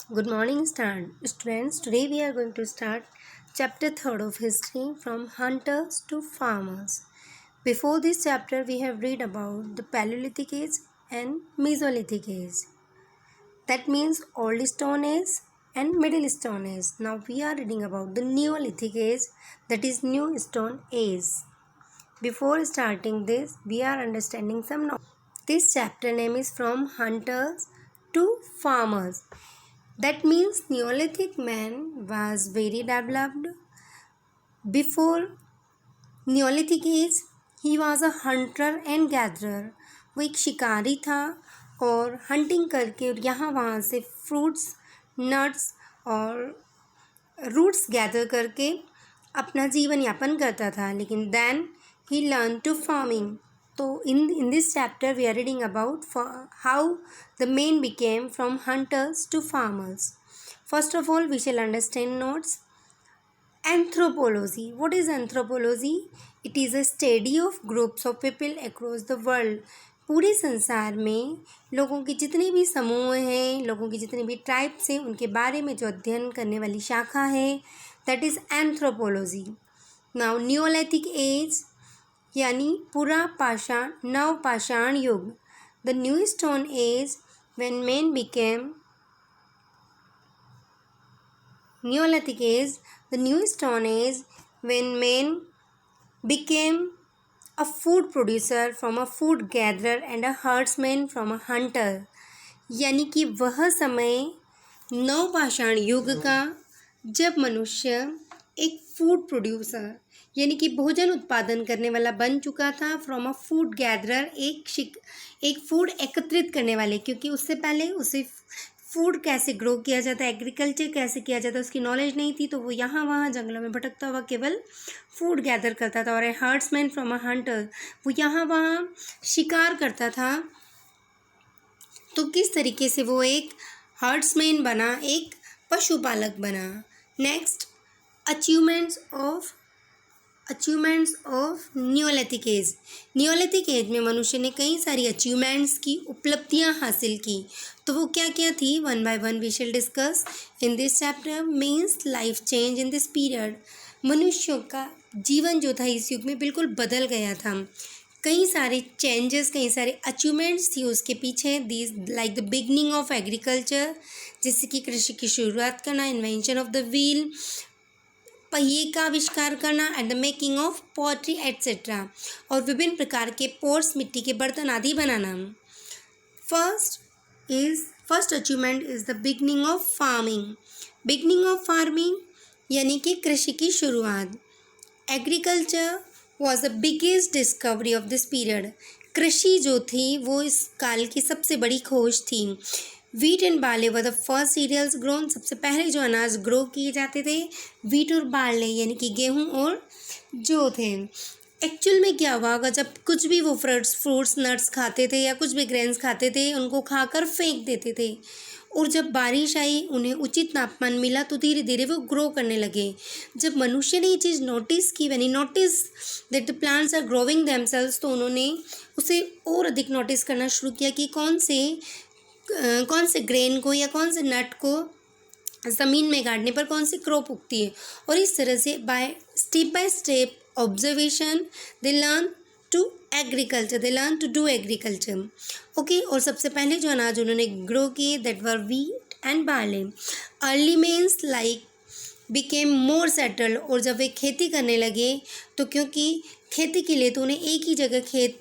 Good morning, students. Today we are going to start chapter 3rd of history from hunters to farmers. Before this chapter, we have read about the Paleolithic age and Mesolithic age. That means Old Stone Age and Middle Stone Age. Now we are reading about the Neolithic age, that is New Stone Age. Before starting this, we are understanding some knowledge. This chapter name is from hunters to farmers. That means Neolithic man was very developed. Before Neolithic age, he was a hunter and gatherer. वो एक शिकारी था और hunting करके और यहाँ वहाँ से फ्रूट्स, नट्स और रूट्स गैदर करके अपना जीवन यापन करता था. लेकिन then he learn to farming. तो in this chapter we are reading about how the men became from hunters to farmers. First of all, we shall understand notes. Anthropology. What is anthropology? It is a study of groups of people across the world. पूरे संसार में लोगों के जितने भी समूह हैं, लोगों की जितने भी ट्राइब्स हैं, उनके बारे में जो अध्ययन करने वाली शाखा है, that is anthropology. Now neolithic age यानी पुरा पाषाण नव पाषाण युग. The new stone age when man became Neolithic age, the new stone age when man became a food producer from a food gatherer and a herdsman from a hunter. यानी कि वह समय नवपाषाण युग का जब मनुष्य एक फूड प्रोड्यूसर यानी कि भोजन उत्पादन करने वाला बन चुका था, फ्रॉम अ फूड गैदरर एक फूड एकत्रित करने वाले, क्योंकि उससे पहले उसे फूड कैसे ग्रो किया जाता है, एग्रीकल्चर कैसे किया जाता है, उसकी नॉलेज नहीं थी. तो वो यहाँ वहाँ जंगलों में भटकता हुआ केवल फूड गैदर करता था. और ए हर्ड्समैन फ्रॉम अ हंटर, वो यहाँ वहाँ शिकार करता था. तो किस तरीके से वो एक हर्ड्समैन बना, एक पशुपालक बना. Next, achievements of neolithic age. Neolithic age में मनुष्य ने कई सारी अचीवमेंट्स की, उपलब्धियां हासिल की. तो वो क्या क्या थी, one by one we shall discuss in this chapter. Means life change in this period. मनुष्यों का जीवन जो था इस युग में बिल्कुल बदल गया था. कई सारे चेंजेस, कई सारे अचीवमेंट्स थी उसके पीछे. These like the beginning of agriculture, जैसे कि कृषि की शुरुआत करना, इन्वेंशन ऑफ द व्हील, पहिए का आविष्कार करना, and the making of pottery etcetera, और विभिन्न प्रकार के पोट्स, मिट्टी के बर्तन आदि बनाना. First achievement is the beginning of farming. Beginning of farming यानी कि कृषि की शुरुआत. Agriculture was the biggest discovery of this period. कृषि जो थी वो इस काल की सबसे बड़ी खोज थी. Wheat and barley were the first cereals grown. सबसे पहले जो अनाज ग्रो किए जाते थे वीट और बार्ले यानी कि गेहूं और जौ थे. एक्चुअल में क्या हुआ होगा, जब कुछ भी वो फ्रूट्स नट्स खाते थे या कुछ भी ग्रेन्स खाते थे, उनको खाकर फेंक देते थे. और जब बारिश आई, उन्हें उचित तापमान मिला, तो धीरे धीरे वो ग्रो करने लगे. जब मनुष्य ने ये चीज़ नोटिस की, when he notice that the plants are growing themselves, तो उन्होंने उसे और अधिक नोटिस करना शुरू किया कि कौन से ग्रेन को या कौन से नट को ज़मीन में गाड़ने पर कौन सी क्रॉप उगती है. और इस तरह से by step observation they learn to do agriculture. Okay. और सबसे पहले जो अनाज उन्होंने ग्रो किए that were wheat and barley. Early men's life became more settled. और जब वे खेती करने लगे, तो क्योंकि खेती के लिए तो उन्हें एक ही जगह खेत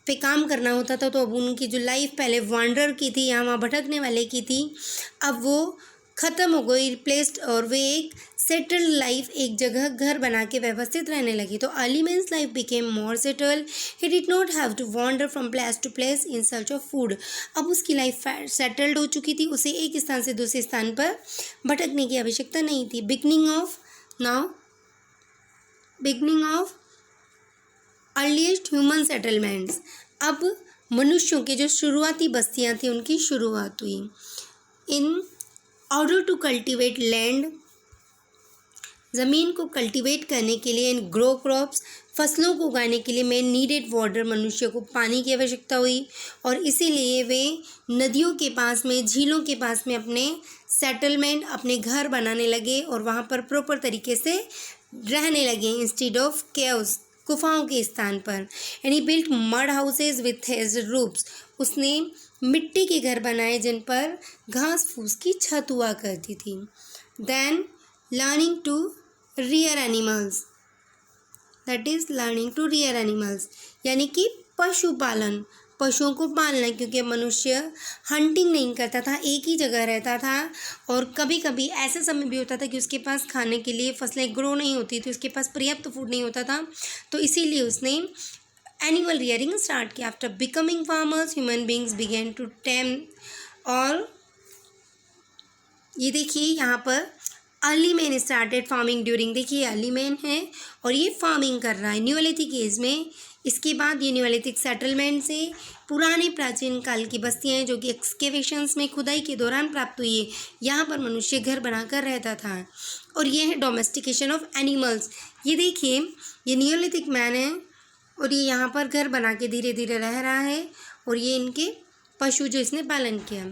पे काम करना होता था, तो अब उनकी जो लाइफ पहले वांडर की थी, यहाँ वहाँ भटकने वाले की थी, अब वो ख़त्म हो गई, रिप्लेस्ड, और वे एक सेटल्ड लाइफ, एक जगह घर बना के व्यवस्थित रहने लगी. तो early man's life became more settled. He did not have to wander from place to place in search of food. अब उसकी लाइफ सेटल्ड हो चुकी थी, उसे एक स्थान से दूसरे स्थान पर भटकने की आवश्यकता नहीं थी. Beginning of earliest human settlements. अब मनुष्यों के जो शुरुआती बस्तियां थी उनकी शुरुआत हुई. In order to cultivate land ज़मीन को कल्टीवेट करने के लिए एंड ग्रो क्रॉप्स, फसलों को उगाने के लिए में नीडेड वाटर, मनुष्य को पानी की आवश्यकता हुई और इसीलिए वे नदियों के पास में, झीलों के पास में अपने सेटलमेंट, अपने घर बनाने लगे और वहाँ पर प्रॉपर तरीके से रहने लगे इंस्टीड ऑफ केव्स, गुफाओं के स्थान पर। And he built mud houses with his roofs, उसने मिट्टी के घर बनाए जिन पर घास फूस की छत हुआ करती थी। Then learning to rear animals, that is learning to rear animals, यानी कि पशुपालन, पशुओं को पालना, क्योंकि मनुष्य हंटिंग नहीं करता था, एक ही जगह रहता था और कभी कभी ऐसा समय भी होता था कि उसके पास खाने के लिए फसलें ग्रो नहीं होती थी, उसके पास पर्याप्त फूड नहीं होता था, तो इसीलिए उसने एनिमल रियरिंग स्टार्ट किया। After becoming farmers human beings began to tame, और ये देखिए यहाँ पर early man started farming during, देखिए अर्ली मैन है और ये फार्मिंग कर रहा है न्यूलिथिक एज में। इसके बाद ये न्यूलिथिक सेटलमेंट से पुराने प्राचीन काल की बस्तियाँ हैं जो कि एक्सकेवेशंस में खुदाई के दौरान प्राप्त हुई है, यहाँ पर मनुष्य घर बनाकर रहता था। और ये है डोमेस्टिकेशन ऑफ एनिमल्स, ये देखिए ये न्यूलिथिक मैन है और ये यहाँ पर घर बना के धीरे धीरे रह रहा है और ये इनके पशु जो इसने पालन किया।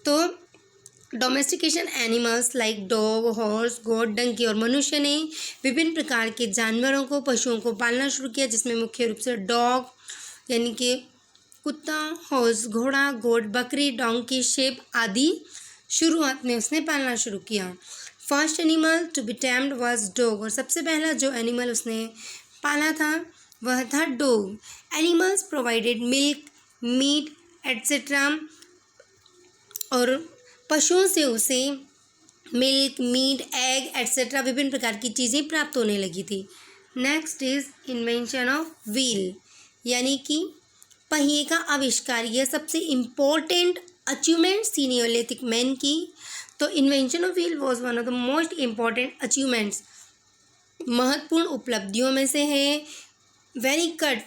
तो domestication animals like dog, horse, goat, donkey, और मनुष्य ने विभिन्न प्रकार के जानवरों को, पशुओं को पालना शुरू किया, जिसमें मुख्य रूप से डॉग यानी कि कुत्ता, हॉर्स घोड़ा, गोट बकरी, डोंकी, शेप आदि शुरुआत में उसने पालना शुरू किया। First animal to be tamed was dog, और सबसे पहला जो एनिमल उसने पाला था वह था dog. Animals provided milk, meat etcetera, और पशुओं से उसे मिल्क, मीट, एग एट्सेट्रा विभिन्न प्रकार की चीज़ें प्राप्त होने लगी थी। Next is invention of wheel, यानी कि पहिए का आविष्कार। यह सबसे इम्पोर्टेंट अचीवमेंट थी नियोलिथिक मैन की। तो invention of wheel was one of the most important achievements, महत्वपूर्ण उपलब्धियों में से है। Very cut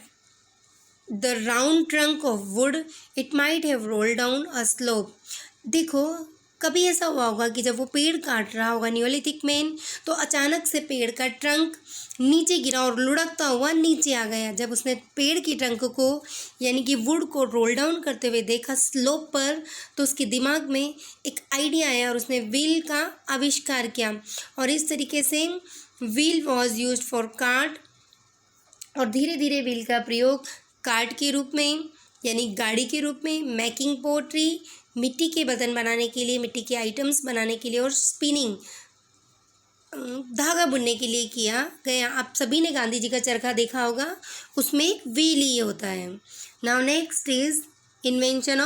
the round trunk of would it might have roll down a slope. देखो कभी ऐसा हुआ होगा कि जब वो पेड़ काट रहा होगा न्यूलिथिक मैन, तो अचानक से पेड़ का ट्रंक नीचे गिरा और लुढ़कता हुआ नीचे आ गया। जब उसने पेड़ की ट्रंक को यानी कि वुड को रोल डाउन करते हुए देखा स्लोप पर, तो उसके दिमाग में एक आइडिया आया और उसने व्हील का आविष्कार किया। और इस तरीके से wheel was used for cart, और धीरे धीरे व्हील का प्रयोग कार्ट के रूप में यानी गाड़ी के रूप में, मेकिंग पोट्री मिट्टी के बर्तन बनाने के लिए, मिट्टी के आइटम्स बनाने के लिए, और स्पिनिंग धागा बुनने के लिए किया गया। आप सभी ने गांधी जी का चरखा देखा होगा, उसमें एक व्हील ही होता है। Now next is invention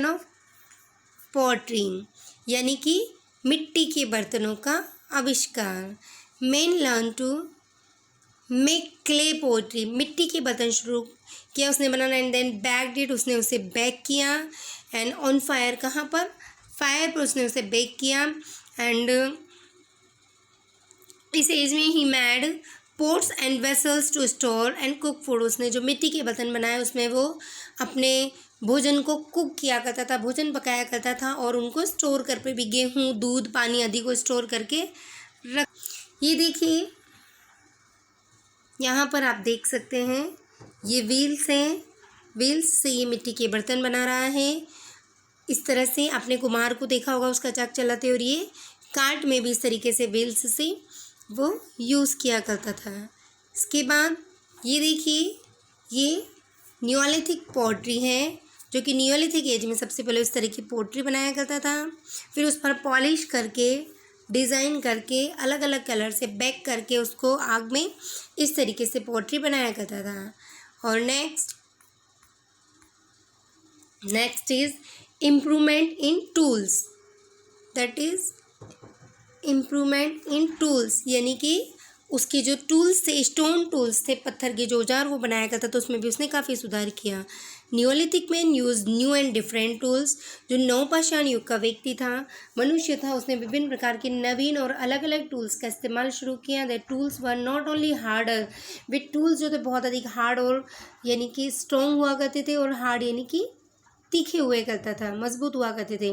of pottery, यानी कि मिट्टी के बर्तनों का आविष्कार। Men learn to make clay pottery, मिट्टी के बर्तन शुरू किया उसने बनाना। एंड देन बैक्ड इट, उसने उसे बेक किया। एंड ऑन फायर, कहाँ पर, फायर पर उसने उसे बेक किया। एंड इस एज में ही made pots and vessels to store and cook food, उसने जो मिट्टी के बर्तन बनाए उसमें वो अपने भोजन को कुक किया करता था, भोजन पकाया करता था और उनको स्टोर कर पे भी गेहूँ, दूध, पानी आदि को स्टोर करके रख। ये देखिए यहाँ पर आप देख सकते हैं ये व्हील्स हैं, व्हील्स से ये मिट्टी के बर्तन बना रहा है। इस तरह से आपने कुम्हार को देखा होगा उसका चाक चलाते, और ये कार्ट में भी इस तरीके से व्हील्स से वो यूज़ किया करता था। इसके बाद ये देखिए ये न्यूलिथिक पॉटरी है, जो कि न्यूलिथिक एज में सबसे पहले उस तरह की पोट्री बनाया करता था। फिर उस पर पॉलिश करके, डिज़ाइन करके, अलग अलग कलर से बेक करके उसको आग में इस तरीके से पोट्री बनाया करता था। और next is improvement in tools, that is improvement in tools, यानी कि उसके जो टूल्स थे, स्टोन टूल्स थे, पत्थर के जो औजार वो बनाया करता था, उसमें भी उसने काफ़ी सुधार किया। Neolithic man use new and different tools, जो नवपाषाण युग का व्यक्ति था, मनुष्य था, उसने विभिन्न प्रकार के नवीन और अलग अलग टूल्स का इस्तेमाल शुरू किया। The tools were not only harder, way tools जो थे बहुत अधिक हार्ड और यानी कि स्ट्रॉन्ग हुआ करते थे, और हार्ड यानी कि तीखे हुए करता था, मजबूत हुआ करते थे।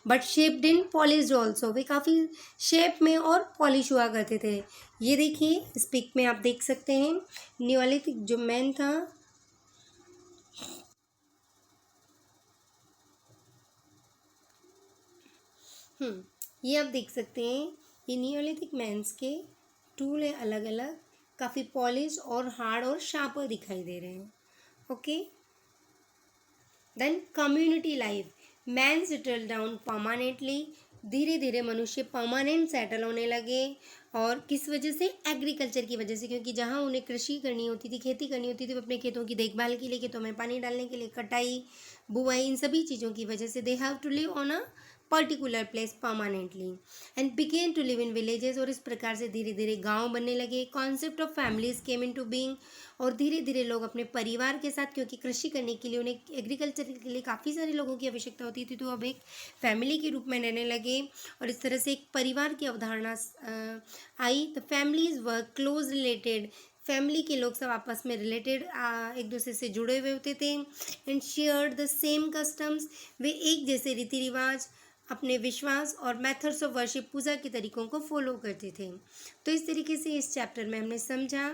But shaped in polished also, वे काफ़ी शेप में और पॉलिश हुआ करते थे। ये देखिए इस पिक में आप देख सकते हैं नियोलिथिक जो मैन था, ये आप देख सकते हैं ये नियोलिथिक मैंस के टूल है अलग अलग, काफ़ी पॉलिश और हार्ड और शार्पर दिखाई दे रहे हैं। Okay, then community life, man settle down permanently, धीरे धीरे मनुष्य परमानेंट सेटल होने लगे। और किस वजह से? एग्रीकल्चर की वजह से, क्योंकि जहाँ उन्हें कृषि करनी होती थी, खेती करनी होती थी, वो अपने खेतों की देखभाल के लिए, खेतों में पानी डालने के लिए, कटाई, बुआई, इन सभी चीज़ों की वजह से they have to live on a particular place permanently and began to live in villages, और इस प्रकार से धीरे धीरे गांव बनने लगे। Concept of families came into being, और धीरे धीरे लोग अपने परिवार के साथ, क्योंकि कृषि करने के लिए उन्हें एग्रीकल्चर के लिए काफ़ी सारे लोगों की आवश्यकता होती थी, तो अब एक फैमिली के रूप में रहने लगे और इस तरह से एक परिवार की अवधारणा आई। The families work close related, family के लोग सब आपस में रिलेटेड, एक दूसरे से जुड़े हुए होते थे। And shared the same customs, वे एक जैसे रीति रिवाज, अपने विश्वास और मेथड्स ऑफ वर्शिप, पूजा के तरीकों को फॉलो करते थे। तो इस तरीके से इस चैप्टर में हमने समझा,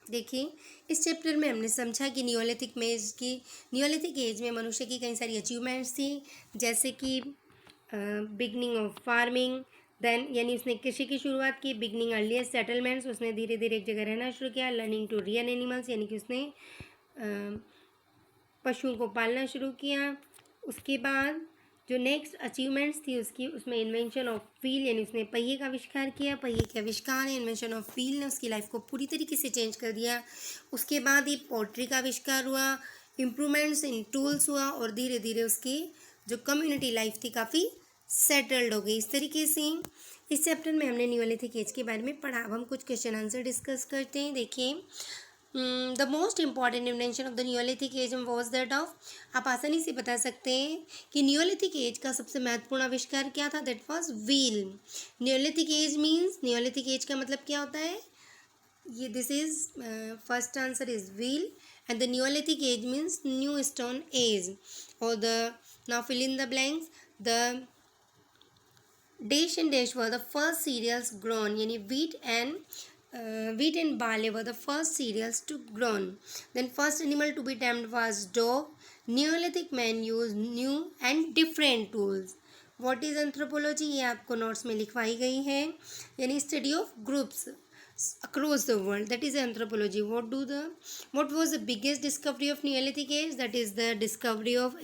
देखिए इस चैप्टर में हमने समझा कि नियोलिथिक एज में मनुष्य की कई सारी अचीवमेंट्स थी, जैसे कि बिगनिंग ऑफ फार्मिंग, देन यानी उसने कृषि की शुरुआत की। बिगनिंग अर्लीस्ट सेटलमेंट्स, उसने धीरे धीरे एक जगह रहना शुरू किया। लर्निंग टू रियन एनिमल्स, यानी कि उसने पशुओं को पालना शुरू किया। उसके बाद जो नेक्स्ट अचीवमेंट्स थी उसकी, उसमें इन्वेंशन ऑफ व्हील, यानी उसने पहिए का आविष्कार किया। पहिए के आविष्कार ने, इन्वेंशन ऑफ व्हील ने उसकी लाइफ को पूरी तरीके से चेंज कर दिया। उसके बाद ये पोट्री का आविष्कार हुआ, इम्प्रूवमेंट्स इन टूल्स हुआ और धीरे धीरे उसकी जो कम्युनिटी लाइफ थी काफ़ी सेटल्ड हो गई। इस तरीके से इस चैप्टर में हमने नियोलिथिक एज के बारे में पढ़ा। अब हम कुछ क्वेश्चन आंसर डिस्कस करते हैं। देखिए the most important invention of the neolithic age was that of, आप आसानी से बता सकते हैं कि नियोलिथिक एज का सबसे महत्वपूर्ण आविष्कार क्या था? That was wheel. Neolithic age means, neolithic age का मतलब क्या होता है? ये this is first answer is wheel and the neolithic age means new stone age. और the now fill in the blanks, the dash and dash were the first cereals grown, यानी wheat and barley were the first cereals to grown. Then first animal to be tamed was dog. Neolithic man used new and different tools. What is anthropology? ये आपको notes में लिखवाई गई है, यानी study of groups across the world, that is anthropology. What was the biggest discovery of Neolithic age? That is the discovery of